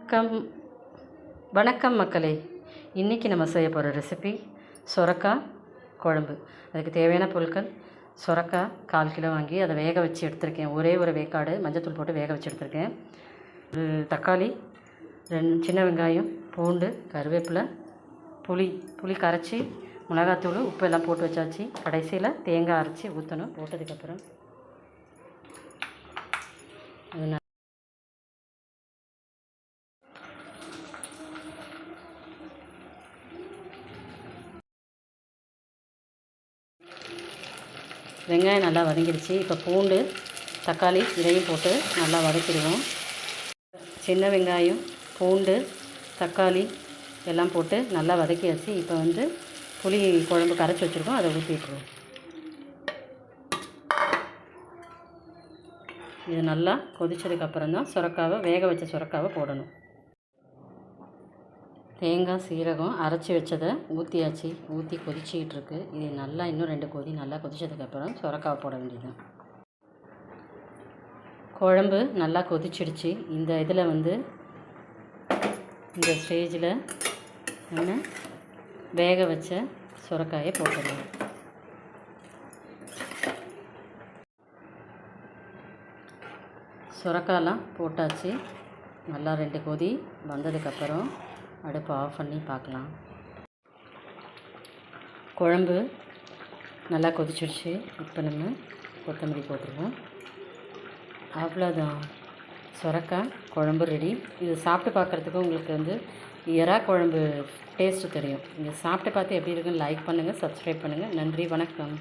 வணக்கம் வணக்கம் மக்களே. இன்றைக்கி நம்ம செய்ய போகிற ரெசிபி சொரக்காய் குழம்பு. அதுக்கு தேவையான பொருட்கள்: சொரக்காய் 1/4 கிலோ வாங்கி அதை வேக வச்சு எடுத்திருக்கேன். ஒரே ஒரு வேக்காடு மஞ்சத்தூள் போட்டு வேக வச்சு எடுத்திருக்கேன். ஒரு தக்காளி, 2 சின்ன வெங்காயம், பூண்டு, கருவேப்பிலை, புளி கரைச்சி, மிளகாத்தூள், உப்பு எல்லாம் போட்டு வச்சாச்சு. கடைசியில் தேங்காய் அரைச்சி ஊற்றணும். போட்டதுக்கப்புறம் வெங்காயம் நல்லா வதங்கிடுச்சு. இப்போ பூண்டு, தக்காளி இதையும் போட்டு நல்லா வதக்கிடுவோம். சின்ன வெங்காயம், பூண்டு, தக்காளி எல்லாம் போட்டு நல்லா வதக்கியாச்சு. இப்போ புளி குழம்பு கரைச்சி வச்சுருக்கோம், அதை ஊற்றிட்டுருவோம். இது நல்லா கொதித்ததுக்கப்புறம் தான் வேக வச்ச சொரக்காவை போடணும். தேங்காய், சீரகம் அரைச்சி வச்சதை ஊற்றியாச்சு. ஊற்றி கொதிச்சிக்கிட்டு இருக்குது. இது நல்லா இன்னும் 2 கொதி நல்லா கொதித்ததுக்கப்புறம் சொரக்காவை போட வேண்டியதுதான். குழம்பு நல்லா கொதிச்சிடுச்சு. இந்த இதில் இந்த ஸ்டேஜில் நம்ம வேக வச்ச சொரக்காயை போட்டுடலாம். சொரக்காயெல்லாம் போட்டாச்சு. நல்லா 2 கொதி வந்ததுக்கப்புறம் அடுப்பை ஆஃப் பண்ணி பார்க்கலாம். குழம்பு நல்லா கொதிச்சிடுச்சு. இப்போ நம்ம கொத்தமல்லி போட்டுருவோம். அவ்வளோதான், சொரக்காய் குழம்பு ரெடி. இது சாப்பிட்டு பார்க்குறதுக்கு உங்களுக்கு எறா குழம்பு டேஸ்ட்டு தெரியும். நீங்கள் சாப்பிட்டு பார்த்து எப்படி இருக்குன்னு லைக் பண்ணுங்கள், சப்ஸ்கிரைப் பண்ணுங்கள். நன்றி, வணக்கம்.